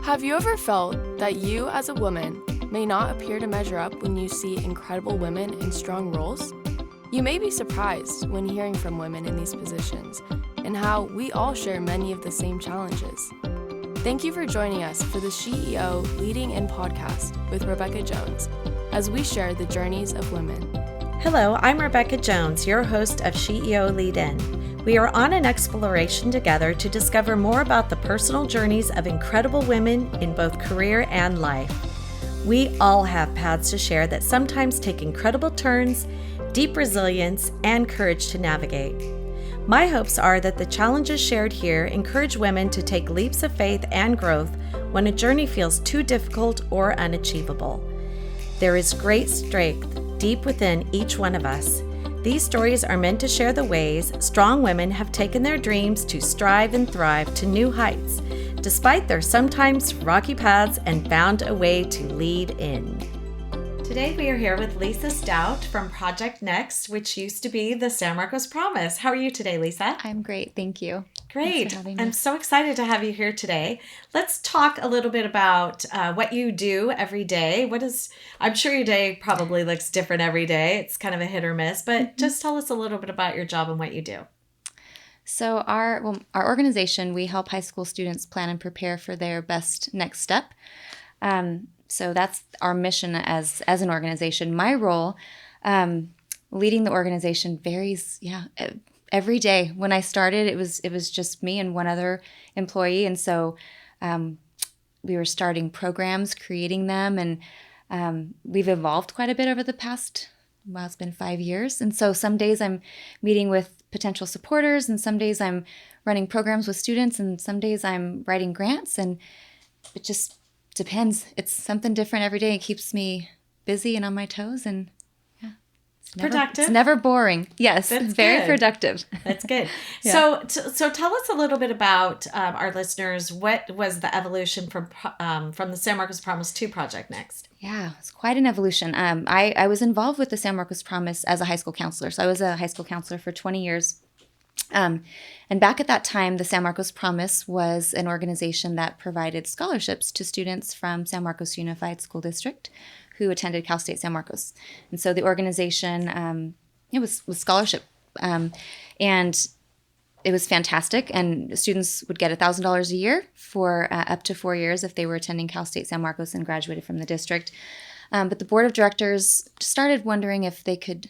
Have you ever felt that you as a woman may not appear to measure up when you see incredible women in strong roles? You may be surprised when hearing from women in these positions and how we all share many of the same challenges. Thank you for joining us for the SheEO Lead-In podcast with Rebecca Jones as we share the journeys of women. Hello, I'm Rebecca Jones, your host of SheEO Lead-In. We are on an exploration together to discover more about the personal journeys of incredible women in both career and life. We all have paths to share that sometimes take incredible turns, deep resilience, and courage to navigate. My hopes are that the challenges shared here encourage women to take leaps of faith and growth when a journey feels too difficult or unachievable. There is great strength deep within each one of us. These stories are meant to share the ways strong women have taken their dreams to strive and thrive to new heights, despite their sometimes rocky paths, and found a way to lead in. Today we are here with Lisa Stout from Project Next, which used to be the San Marcos Promise. How are you today, Lisa? I'm great, thank you. Great. Thanks for having me. I'm so excited to have you here today. Let's talk a little bit about what you do every day. I'm sure your day probably looks different every day. It's kind of a hit or miss, but just tell us a little bit about your job and what you do. So our organization, we help high school students plan and prepare for their best next step. So that's our mission as an organization. My role, leading the organization, varies. Every day. When I started, it was just me and one other employee, and so we were starting programs, creating them, and we've evolved quite a bit over the past. Well, it's been 5 years, and so some days I'm meeting with potential supporters, and some days I'm running programs with students, and some days I'm writing grants, and it just depends. It's something different every day. It keeps me busy and on my toes, and productive. It's never boring. Yes, That's it's very good. productive. That's good. Yeah. So tell us a little bit about our listeners. What was the evolution from the San Marcos Promise to Project Next? Yeah, it's quite an evolution. I was involved with the San Marcos Promise as a high school counselor. So I was a high school counselor for 20 years. And back at that time, the San Marcos Promise was an organization that provided scholarships to students from San Marcos Unified School District who attended Cal State San Marcos. And so the organization, it was scholarship. And it was fantastic. And students would get $1,000 a year for up to 4 years if they were attending Cal State San Marcos and graduated from the district. But the board of directors started wondering if they could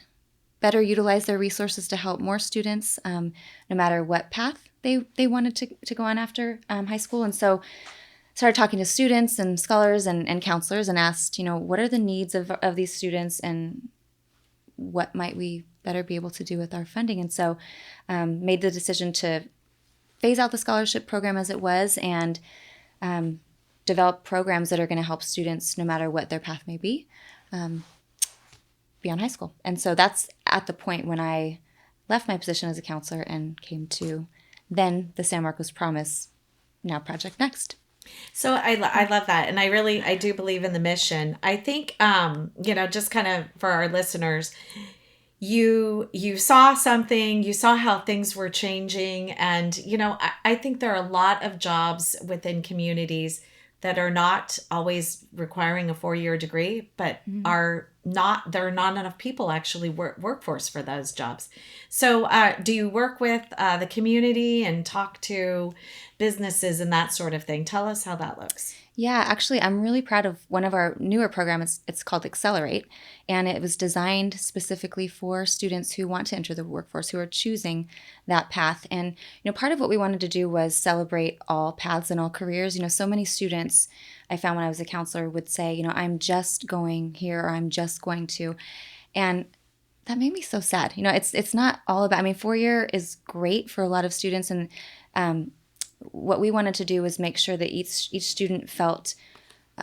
better utilize their resources to help more students, no matter what path they wanted to go on after high school. And so started talking to students and scholars and counselors and asked, what are the needs of these students and what might we better be able to do with our funding? And so made the decision to phase out the scholarship program as it was and develop programs that are going to help students, no matter what their path may be, beyond high school. And so that's at the point when I left my position as a counselor and came to then the San Marcos Promise, now Project Next. So I love that. And I do believe in the mission. I think, just kind of for our listeners, you saw something, you saw how things were changing. And, I think there are a lot of jobs within communities that are not always requiring a 4-year degree, but there are not enough people actually workforce for those jobs. So do you work with the community and talk to businesses and that sort of thing? Tell us how that looks. Yeah, actually, I'm really proud of one of our newer programs. It's called Accelerate, and it was designed specifically for students who want to enter the workforce, who are choosing that path. And, part of what we wanted to do was celebrate all paths and all careers. So many students I found when I was a counselor would say, I'm just going here or I'm just going to. And that made me so sad. It's not all about, 4-year is great for a lot of students. And what we wanted to do was make sure that each student felt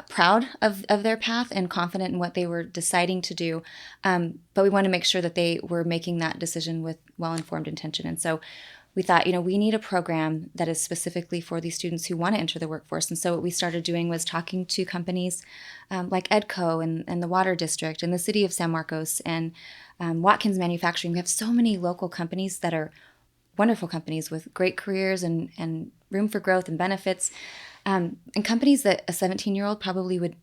proud of their path and confident in what they were deciding to do. But we wanted to make sure that they were making that decision with well-informed intention. And so we thought, we need a program that is specifically for these students who want to enter the workforce. And so what we started doing was talking to companies like Edco and the Water District and the City of San Marcos and Watkins Manufacturing. We have so many local companies that are wonderful companies with great careers and room for growth and benefits. and companies that a 17-year-old probably would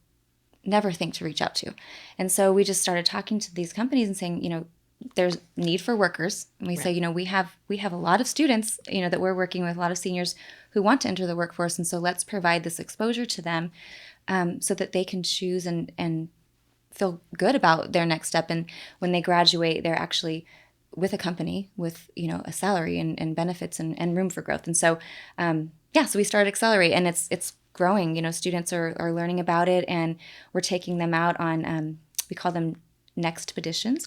never think to reach out to. And so we just started talking to these companies and saying, there's need for workers. And we say, we have a lot of students, that we're working with, a lot of seniors who want to enter the workforce. And so let's provide this exposure to them so that they can choose and feel good about their next step. And when they graduate, they're actually with a company with, a salary and benefits and room for growth. And so, so we started Accelerate, and it's growing. Students are learning about it, and we're taking them out on, we call them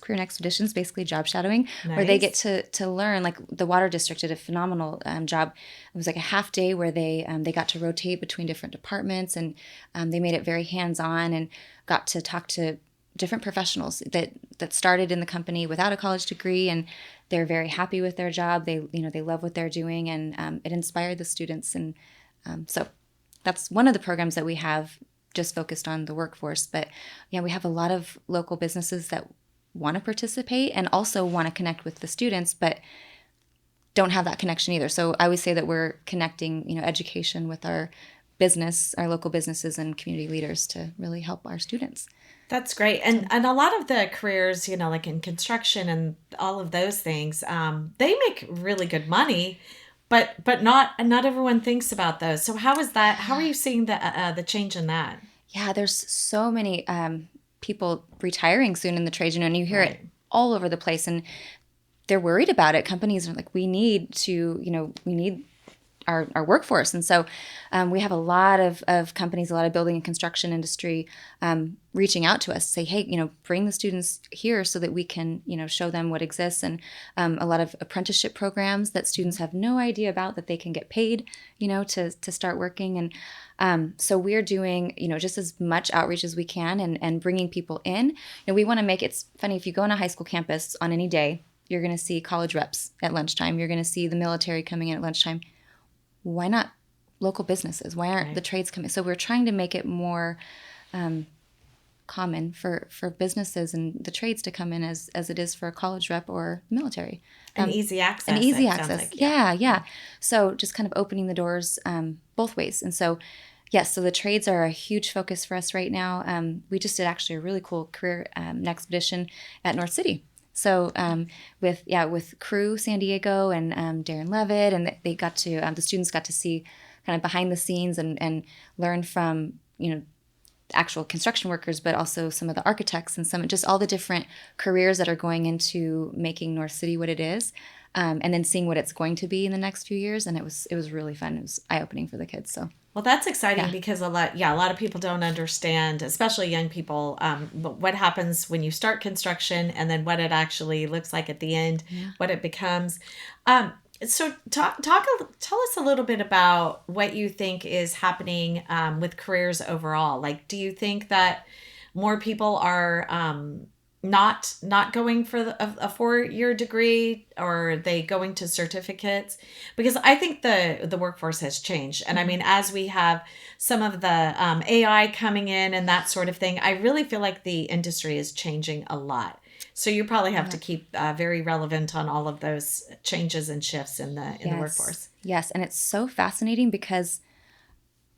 career expeditions, basically job shadowing, where they get to learn. Like the Water District did a phenomenal job. It was like a half day where they got to rotate between different departments, and they made it very hands-on and got to talk to different professionals that started in the company without a college degree, and they're very happy with their job. They love what they're doing, and it inspired the students. And so that's one of the programs that we have just focused on the workforce. But we have a lot of local businesses that want to participate and also want to connect with the students, but don't have that connection either. So I always say that we're connecting, education with our local businesses and community leaders to really help our students. That's great. And a lot of the careers, like in construction and all of those things, they make really good money, but not everyone thinks about those. So how is that? How are you seeing the change in that? Yeah, there's so many people retiring soon in the trades, and you hear it all over the place, and they're worried about it. Companies are like, we need our workforce. And so we have a lot of companies, a lot of building and construction industry reaching out to us, say, hey, bring the students here so that we can, show them what exists. And a lot of apprenticeship programs that students have no idea about, that they can get paid, to start working. And so we're doing, just as much outreach as we can and bringing people in. And we want to make it's funny, if you go on a high school campus on any day, you're going to see college reps at lunchtime. You're going to see the military coming in at lunchtime. Why not local businesses? Why aren't the trades coming? So we're trying to make it more common for businesses and the trades to come in as it is for a college rep or military. Easy access. And easy access. Like, yeah. So just kind of opening the doors both ways. And so, yes, so the trades are a huge focus for us right now. We just did actually a really cool career expedition at North City. So with Crew San Diego and Darren Levitt, and they got to the students got to see kind of behind the scenes and learn from actual construction workers, but also some of the architects and some just all the different careers that are going into making North City what it is, and then seeing what it's going to be in the next few years. And it was really fun. It was eye-opening for the kids. So. Well, that's exciting because a lot of people don't understand, especially young people, what happens when you start construction and then what it actually looks like at the end, what it becomes. So tell us a little bit about what you think is happening with careers overall. Like, do you think that more people are not going for a 4-year degree, or are they going to certificates? Because I think the workforce has changed. And I mean, as we have some of the AI coming in and that sort of thing, I really feel like the industry is changing a lot. So you probably have to keep very relevant on all of those changes and shifts in the workforce. Yes, and it's so fascinating because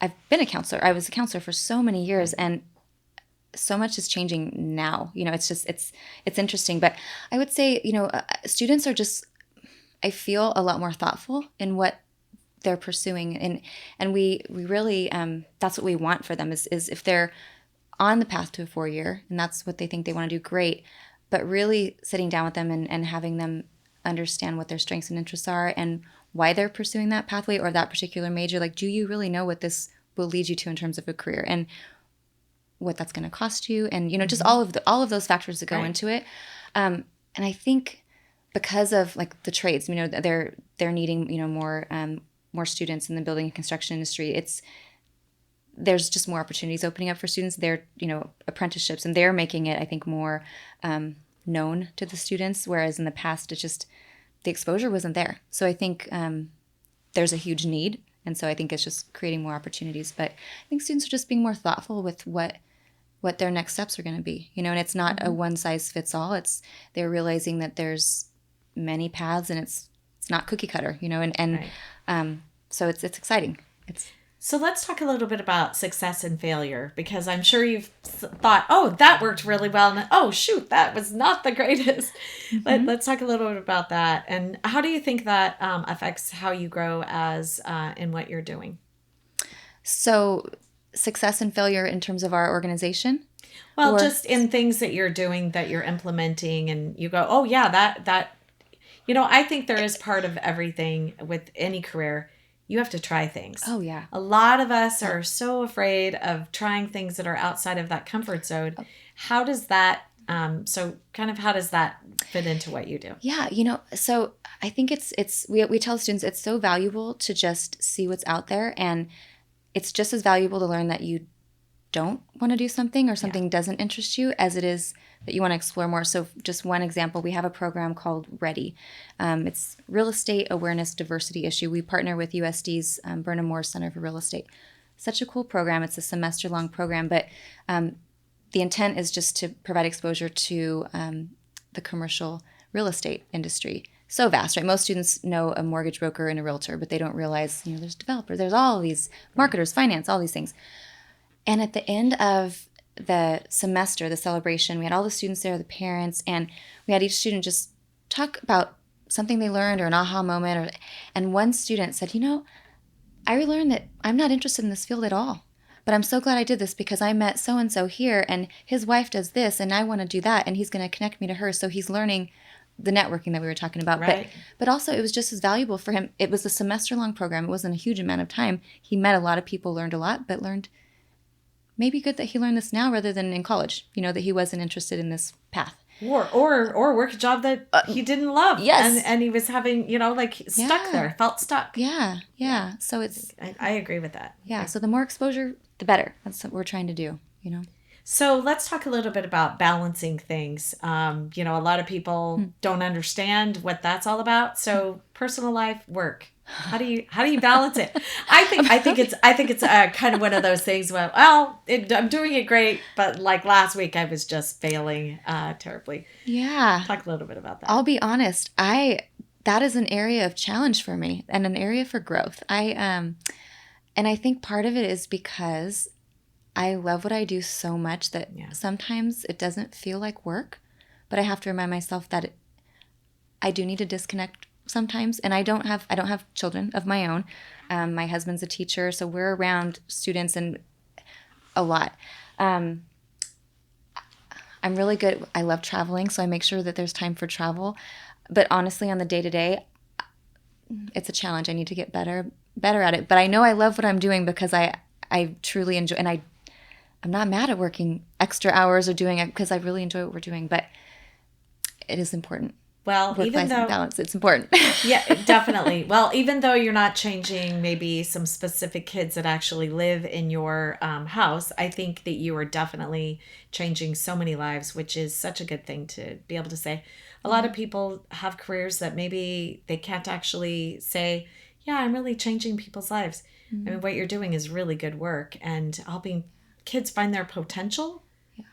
I've been a counselor. I was a counselor for so many years, and so much is changing now. It's just it's interesting. But I would say students are just, I feel, a lot more thoughtful in what they're pursuing, and we really that's what we want for them is if they're on the path to a 4-year and that's what they think they want to do, great. But really sitting down with them and having them understand what their strengths and interests are and why they're pursuing that pathway or that particular major. Like, do you really know what this will lead you to in terms of a career, and what that's going to cost you, and just all of those factors that go into it. And I think because of like the trades, they're needing more students in the building and construction industry. There's just more opportunities opening up for students. They're apprenticeships, and they're making it, I think, more known to the students, whereas in the past it just the exposure wasn't there. So I think there's a huge need, and so I think it's just creating more opportunities. But I think students are just being more thoughtful with what their next steps are going to be, and it's not a one size fits all. They're realizing that there's many paths, and it's not cookie cutter, and so it's exciting. So let's talk a little bit about success and failure, because I'm sure you've thought, oh, that worked really well. And oh, shoot, that was not the greatest. Let's talk a little bit about that. And how do you think that affects how you grow as in what you're doing? So success and failure in terms of our organization? Well, just in things that you're doing, that you're implementing, and you go, oh, yeah, that, I think there is part of everything with any career. You have to try things. Oh, yeah. A lot of us are so afraid of trying things that are outside of that comfort zone. How does that, how does that fit into what you do? Yeah, so I think we tell students it's so valuable to just see what's out there, and it's just as valuable to learn that you don't want to do something or something doesn't interest you as it is that you want to explore more. So just one example, we have a program called READY. It's Real Estate Awareness Diversity Issue. We partner with USD's Burnham Moore Center for Real Estate. Such a cool program. It's a semester-long program, but the intent is just to provide exposure to the commercial real estate industry. So vast, right? Most students know a mortgage broker and a realtor, but they don't realize, there's developers, there's all these marketers, finance, all these things. And at the end of the semester, the celebration, we had all the students there, the parents, and we had each student just talk about something they learned or an aha moment. And one student said, I relearned that I'm not interested in this field at all, but I'm so glad I did this because I met so-and-so here, and his wife does this, and I want to do that, and he's going to connect me to her. So he's learning the networking that we were talking about. Right. But also it was just as valuable for him. It was a semester-long program. It wasn't a huge amount of time. He met a lot of people, learned a lot, but learned maybe good that he learned this now rather than in college, that he wasn't interested in this path. Or work a job that he didn't love. Yes. And he was having, stuck there, felt stuck. Yeah. So I agree with that. Yeah. So the more exposure, the better. That's what we're trying to do, So let's talk a little bit about balancing things. A lot of people don't understand what that's all about. So personal life, work. How do you balance it? I think it's kind of one of those things where, I'm doing it great, but like last week I was just failing terribly. Yeah. Talk a little bit about that. I'll be honest. That is an area of challenge for me and an area for growth. And I think part of it is because I love what I do so much that sometimes it doesn't feel like work, but I have to remind myself that I do need to disconnect sometimes. And I don't have children of my own. My husband's a teacher, so we're around students and a lot. I'm really good. I love traveling, so I make sure that there's time for travel. But honestly, on the day-to-day, it's a challenge. I need to get better at it. But I know I love what I'm doing because I truly enjoy, and I'm not mad at working extra hours or doing it because I really enjoy what we're doing, but it is important. Well, even though balance, it's important. Yeah, definitely. Well, even though you're not changing maybe some specific kids that actually live in your house, I think that you are definitely changing so many lives, which is such a good thing to be able to say. A lot of people have careers that maybe they can't actually say, yeah, I'm really changing people's lives. I mean, what you're doing is really good work, and helping kids find their potential. Yeah.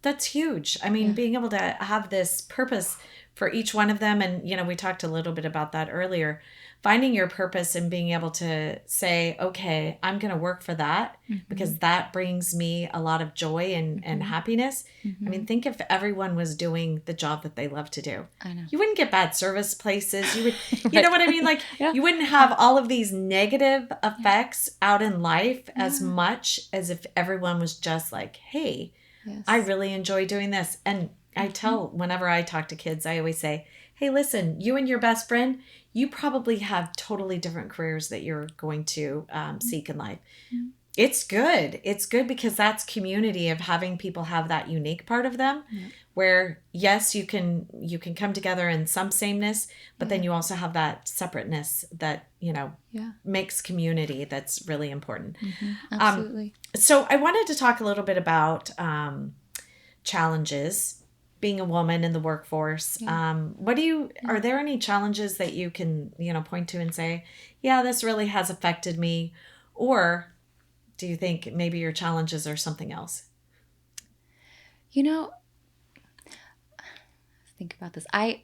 That's huge. I mean, being able to have this purpose for each one of them. And, we talked a little bit about that earlier, finding your purpose and being able to say, okay, I'm going to work for that because that brings me a lot of joy and happiness. I mean, think if everyone was doing the job that they love to do. I know. You wouldn't get bad service places. You would, you know what I mean? Like you wouldn't have all of these negative effects out in life as much as if everyone was just like, hey, I really enjoy doing this. And whenever I talk to kids, I always say, hey, listen, you and your best friend, you probably have totally different careers that you're going to seek in life. It's good. It's good because that's community, of having people have that unique part of them where, yes, you can come together in some sameness, but then you also have that separateness that, makes community. That's really important. Absolutely. So I wanted to talk a little bit about challenges. Being a woman in the workforce, are there any challenges that you can, point to and say, yeah, this really has affected me? Or do you think maybe your challenges are something else? Think about this. I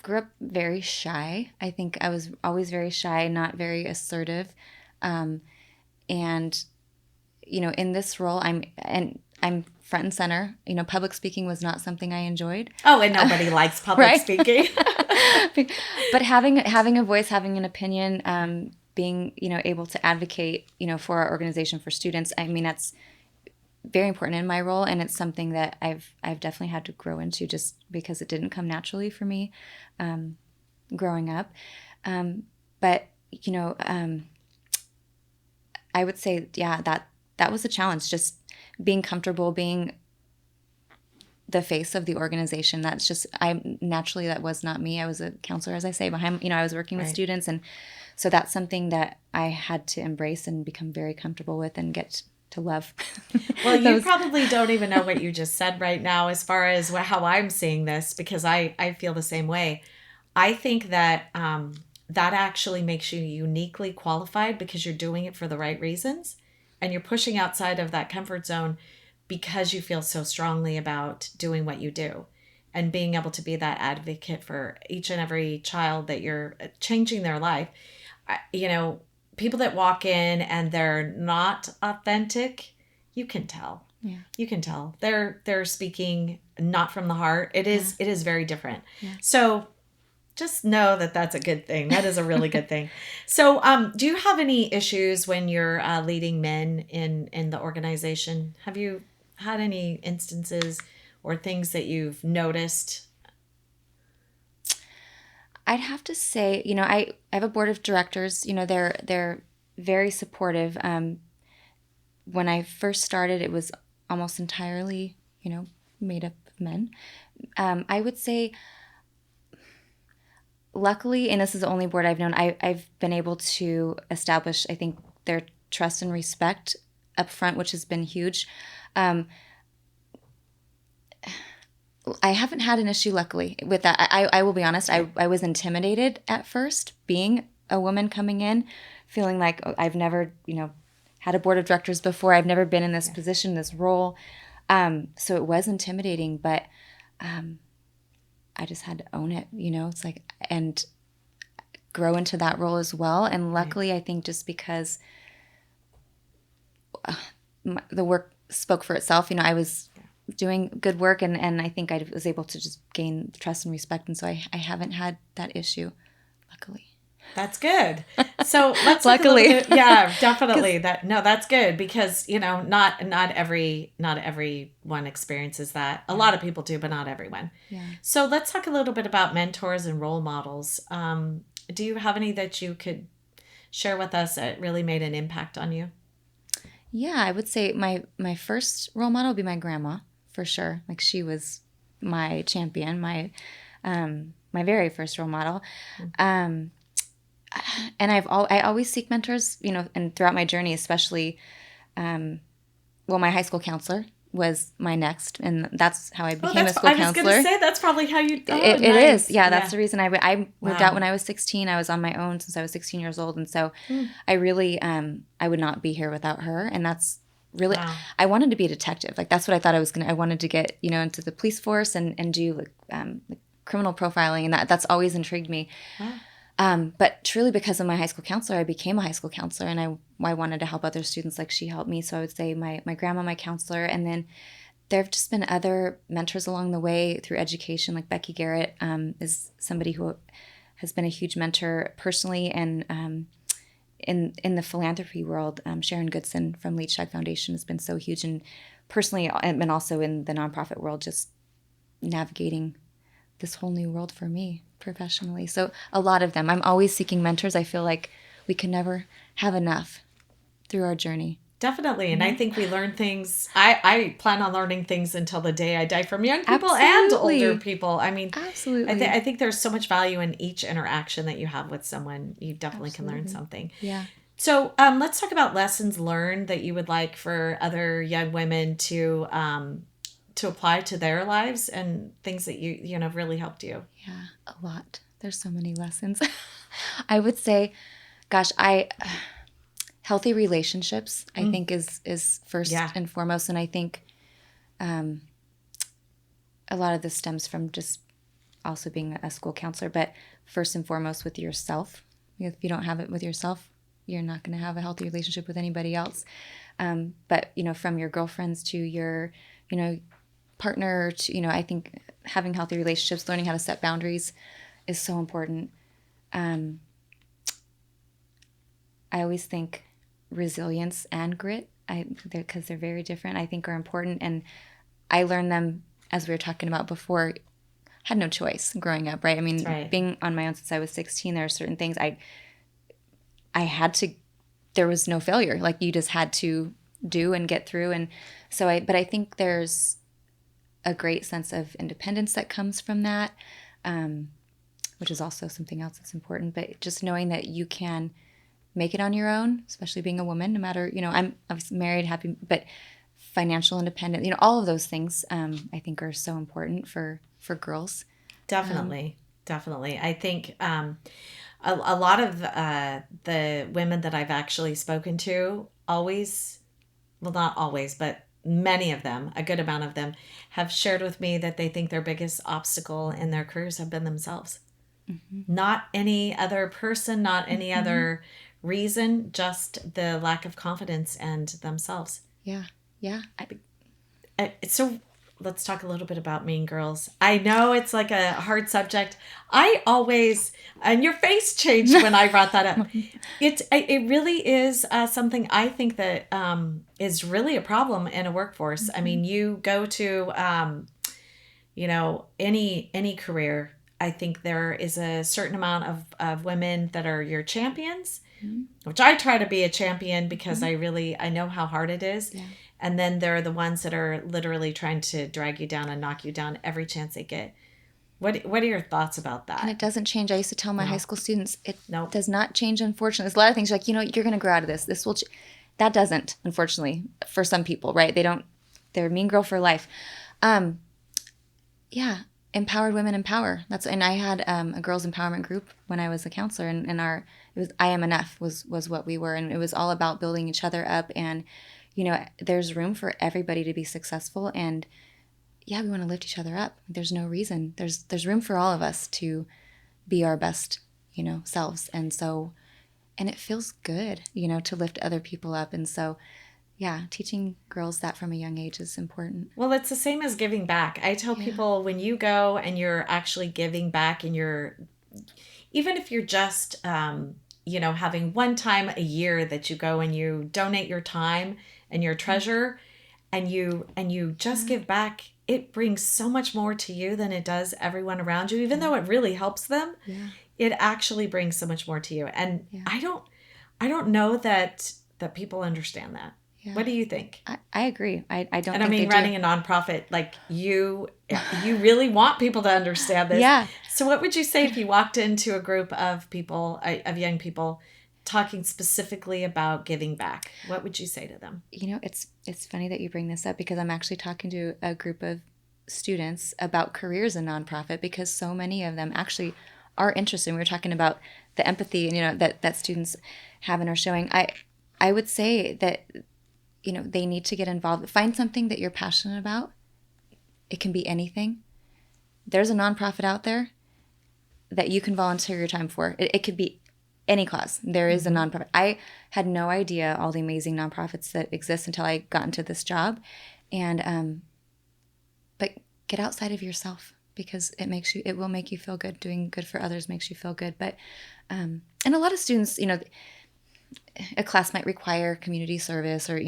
grew up very shy. I think I was always very shy, not very assertive. And, in this role, I'm front and center. Public speaking was not something I enjoyed. Oh, and nobody likes public speaking. But having a voice, having an opinion, being, able to advocate, for our organization, for students, I mean, that's very important in my role. And it's something that I've definitely had to grow into, just because it didn't come naturally for me growing up. But, I would say, yeah, that was a challenge, just being comfortable being the face of the organization. That's just, that was not me. I was a counselor, as I say, behind, I was working with students. And so that's something that I had to embrace and become very comfortable with and get to love. Well, you probably don't even know what you just said right now as far as how I'm seeing this, because I feel the same way. I think that that actually makes you uniquely qualified because you're doing it for the right reasons, and you're pushing outside of that comfort zone because you feel so strongly about doing what you do and being able to be that advocate for each and every child that you're changing their life. People that walk in and they're not authentic, you can tell. Yeah. You can tell. They're speaking not from the heart. It is very different. Yeah. So just know that that's a good thing. That is a really good thing. So do you have any issues when you're leading men in the organization? Have you had any instances or things that you've noticed? I'd have to say, I have a board of directors. They're very supportive. When I first started, it was almost entirely, made up of men. I would say, luckily, and this is the only board I've known, I've been able to establish, I think, their trust and respect up front, which has been huge. I haven't had an issue, luckily, with that. I will be honest, I was intimidated at first, being a woman coming in, feeling like I've never, had a board of directors before. I've never been in this position, this role. So it was intimidating, but I just had to own it, it's like, and grow into that role as well. And luckily, I think just because the work spoke for itself, I was doing good work, and I think I was able to just gain trust and respect. And so I haven't had that issue, luckily. That's good. So let's luckily, yeah, definitely. That's good, because not everyone experiences that. A lot of people do, but not everyone. Yeah. So let's talk a little bit about mentors and role models. Do you have any that you could share with us that really made an impact on you? Yeah, I would say my first role model would be my grandma, for sure. Like, she was my champion, my very first role model. And I always seek mentors, and throughout my journey, especially, my high school counselor was my next, and that's how I became a school counselor. I was going to say, that's probably how you. It is, yeah. That's the reason I moved out when I was 16. I was on my own since I was 16 years old, and so I really I would not be here without her, and that's really I wanted to be a detective. Like, that's what I thought I was gonna. I wanted to get into the police force and do like criminal profiling, and that's always intrigued me. Wow. But truly, because of my high school counselor, I became a high school counselor, and I wanted to help other students like she helped me. So I would say my grandma, my counselor, and then there have just been other mentors along the way through education, like Becky Garrett is somebody who has been a huge mentor personally, and in the philanthropy world, Sharon Goodson from Leach Shag Foundation has been so huge, and personally, and also in the nonprofit world, just navigating this whole new world for me professionally. So a lot of them. I'm always seeking mentors. I feel like we can never have enough through our journey. Definitely. And I think we learn things. I plan on learning things until the day I die, from young people and older people. I mean, absolutely. I think there's so much value in each interaction that you have with someone. You definitely can learn something. Yeah. So let's talk about lessons learned that you would like for other young women to apply to their lives, and things that you know really helped you. Yeah, a lot. There's so many lessons. I would say, gosh, healthy relationships, I think is first and foremost, and I think a lot of this stems from just also being a school counselor, but first and foremost with yourself. If you don't have it with yourself, you're not going to have a healthy relationship with anybody else. But, from your girlfriends to your, partner to, I think having healthy relationships, learning how to set boundaries is so important. I always think resilience and grit, because they're very different, I think are important. And I learned them, as we were talking about before, had no choice growing up, right? I mean, right. Being on my own since I was 16, there are certain things I had to, there was no failure. Like, you just had to do and get through. And so but I think there's a great sense of independence that comes from that, which is also something else that's important. But just knowing that you can make it on your own, especially being a woman, no matter, I'm obviously married, happy, but financial independence, all of those things, I think are so important for girls. Definitely. I think a lot of the women that I've actually spoken to always, well, not always, but many of them, a good amount of them, have shared with me that they think their biggest obstacle in their careers have been themselves. Not any other person, not any other reason, just the lack of confidence and themselves. Yeah. So let's talk a little bit about Mean Girls. I know it's like a hard subject. I always, and your face changed when I brought that up. It really is something I think that is really a problem in a workforce. I mean, you go to, any career, I think there is a certain amount of women that are your champions, which I try to be a champion because I know how hard it is. Yeah. And then there are the ones that are literally trying to drag you down and knock you down every chance they get. What are your thoughts about that? And it doesn't change. I used to tell my high school students, it Nope. does not change, unfortunately. There's a lot of things like, you're going to grow out of this. This will that doesn't, unfortunately, for some people, right? They're a mean girl for life. Yeah. Empowered women empower. And I had a girls empowerment group when I was a counselor, and it was I Am Enough was what we were, and it was all about building each other up. And there's room for everybody to be successful, and we want to lift each other up. There's no reason. There's room for all of us to be our best, selves, and it feels good, to lift other people up, and so. Yeah, teaching girls that from a young age is important. Well, it's the same as giving back. I tell people, when you go and you're actually giving back, and even if you're just, having one time a year that you go and you donate your time and your treasure, and you just give back, it brings so much more to you than it does everyone around you. Even though it really helps them, it actually brings so much more to you. And I don't know that people understand that. Yeah. What do you think? I agree. I don't. And I mean, running a nonprofit, like you really want people to understand this. Yeah. So what would you say if you walked into a group of people, of young people, talking specifically about giving back? What would you say to them? It's funny that you bring this up, because I'm actually talking to a group of students about careers in nonprofit, because so many of them actually are interested. We were talking about the empathy, that students have and are showing. I would say that. They need to get involved. Find something that you're passionate about. It can be anything. There's a nonprofit out there that you can volunteer your time for. It could be any cause. There is a nonprofit. I had no idea all the amazing nonprofits that exist until I got into this job. And but get outside of yourself, because it will make you feel good. Doing good for others makes you feel good. But and a lot of students, a class might require community service, or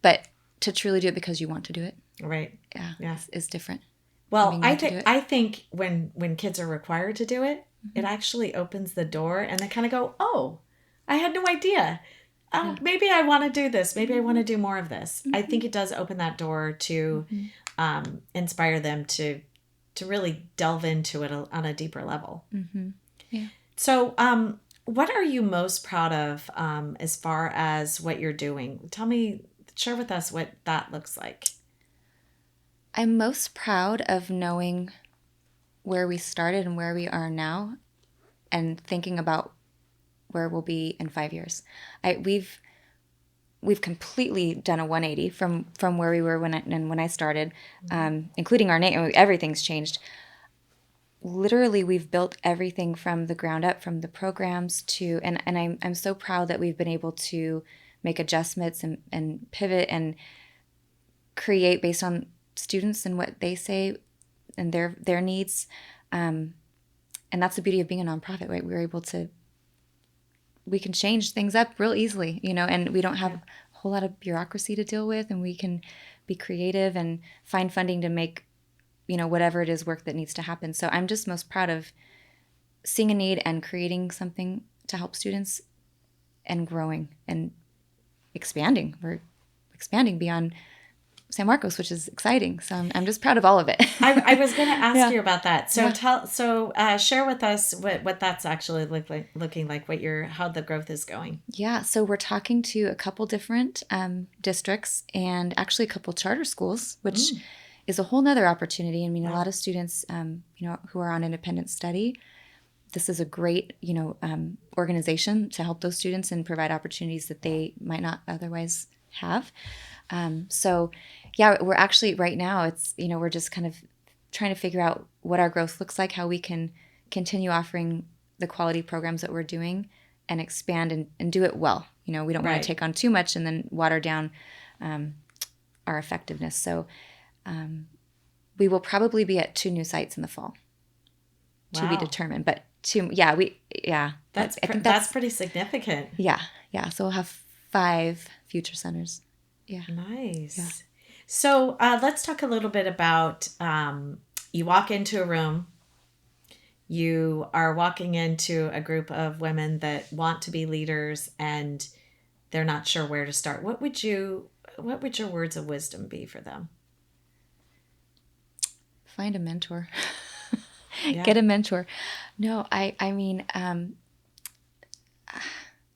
but to truly do it because you want to do it, right? Yeah. Is different. Well, I think when kids are required to do it, it actually opens the door, and they kind of go, "Oh, I had no idea. Maybe I want to do this. Maybe I want to do more of this." I think it does open that door to inspire them to really delve into it on a deeper level. Yeah. So, what are you most proud of as far as what you're doing? Share with us what that looks like. I'm most proud of knowing where we started and where we are now, and thinking about where we'll be in 5 years. We've completely done a 180 from where we were when I started, including our name. Everything's changed. literally we've built everything from the ground up, from the programs to, and I'm so proud that we've been able to make adjustments and pivot and create based on students and what they say and their needs. And that's the beauty of being a nonprofit, right? We can change things up real easily, and we don't have a whole lot of bureaucracy to deal with, and we can be creative and find funding to make, whatever it is work that needs to happen. So I'm just most proud of seeing a need and creating something to help students and growing and expanding. We're expanding beyond San Marcos, which is exciting. So I'm just proud of all of it. I was going to ask you about that. So share with us what that's actually looking like, how the growth is going. Yeah. So we're talking to a couple different districts and actually a couple charter schools, which is a whole nother opportunity. I mean, a lot of students, who are on independent study, this is a great, organization to help those students and provide opportunities that they might not otherwise have. We're actually right now we're just kind of trying to figure out what our growth looks like, how we can continue offering the quality programs that we're doing and expand and do it well. We don't want to take on too much and then water down our effectiveness. So we will probably be at 2 new sites in the fall to be determined, but that's pretty significant. Yeah. So we'll have 5 future centers. Yeah. Nice. Yeah. So let's talk a little bit about, you walk into a room, you are walking into a group of women that want to be leaders and they're not sure where to start. What would your words of wisdom be for them? Find a mentor. Get a mentor. No, I mean,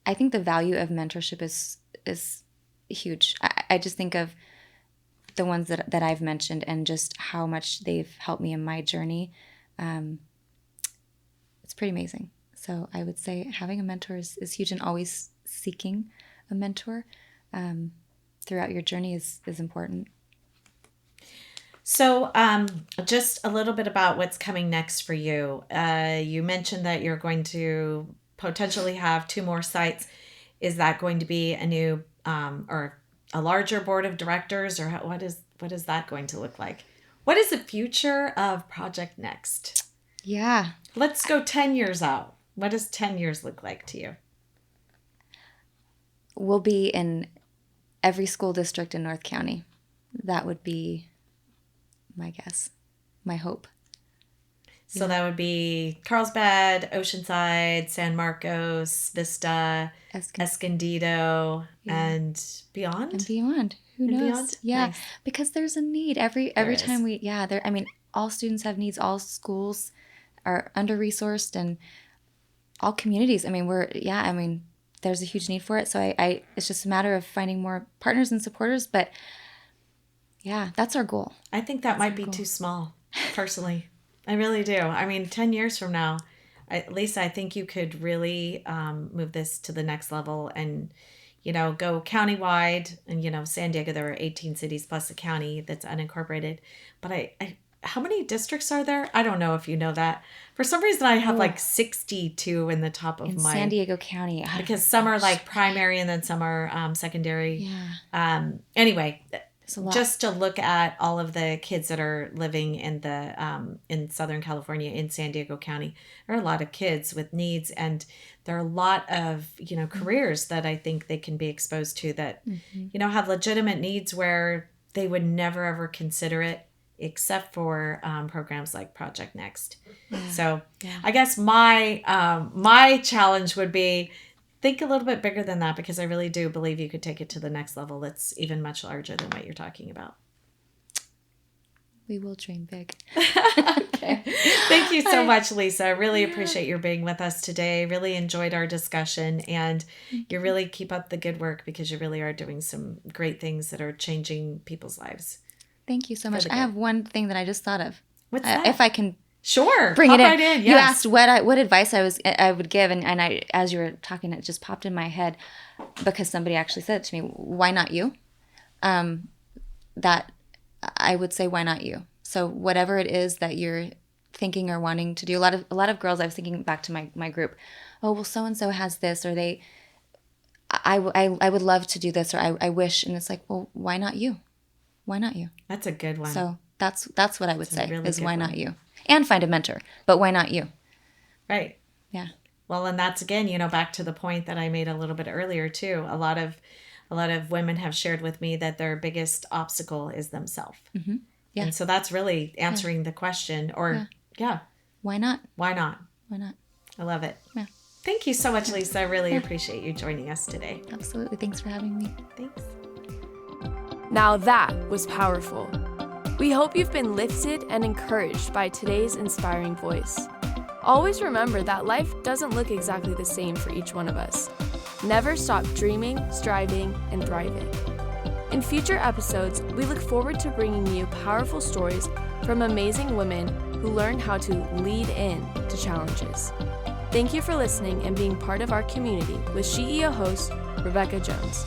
I think the value of mentorship is huge. I just think of the ones that I've mentioned and just how much they've helped me in my journey. It's pretty amazing. So I would say having a mentor is huge, and always seeking a mentor throughout your journey is important. So just a little bit about what's coming next for you. You mentioned that you're going to potentially have 2 more sites. Is that going to be a new or a larger board of directors, or what is that going to look like? What is the future of Project Next? Yeah. Let's go 10 years out. What does 10 years look like to you? We'll be in every school district in North County. That would be my guess, my hope. So that would be Carlsbad, Oceanside, San Marcos, Vista, Escondido, and beyond. And beyond. Who knows? Beyond? Yeah, Nice. Because there's a need every time all students have needs. All schools are under-resourced, and all communities. I mean, there's a huge need for it. So it's just a matter of finding more partners and supporters. But yeah, that's our goal. I think that might be too small, personally. I really do. I mean, 10 years from now, Lisa, I think you could really move this to the next level and, go countywide. And, San Diego, there are 18 cities plus a county that's unincorporated. But how many districts are there? I don't know if you know that. For some reason, I have 62 in the top of my... San Diego County. Because some are primary and then some are secondary. Yeah. Anyway... Just to look at all of the kids that are living in in Southern California, in San Diego County, there are a lot of kids with needs, and there are a lot of careers that I think they can be exposed to that have legitimate needs where they would never ever consider it, except for programs like Project Next. Yeah. So I guess my challenge would be, think a little bit bigger than that, because I really do believe you could take it to the next level that's even much larger than what you're talking about. We will dream big. Okay. Thank you so much, Lisa. I really appreciate your being with us today. Really enjoyed our discussion, and you really keep up the good work, because you really are doing some great things that are changing people's lives. Thank you so much. I have one thing that I just thought of. What's that? If I can... Sure. Bring it in. Right in. Yes. You asked what advice I would give, and I, as you were talking, it just popped in my head because somebody actually said it to me. Why not you? That I would say, why not you? So whatever it is that you're thinking or wanting to do. A lot of girls, I was thinking back to my group, oh, well, so-and-so has this, or I would love to do this, or I wish. And it's like, well, why not you? Why not you? That's a good one. So that's what I would say really is why good not one. you? And find a mentor, but why not you? Right. Yeah. Well, and that's again, back to the point that I made a little bit earlier too. A lot of women have shared with me that their biggest obstacle is themselves. Mm-hmm. Yeah. And so that's really answering the question, or Why not? why not? Why not? I love it. Yeah. Thank you so much, Lisa. I really appreciate you joining us today. Absolutely. Thanks for having me. Thanks. Now that was powerful. We hope you've been lifted and encouraged by today's inspiring voice. Always remember that life doesn't look exactly the same for each one of us. Never stop dreaming, striving, and thriving. In future episodes, we look forward to bringing you powerful stories from amazing women who learn how to lead in to challenges. Thank you for listening and being part of our community with SheEO host Rebecca Jones.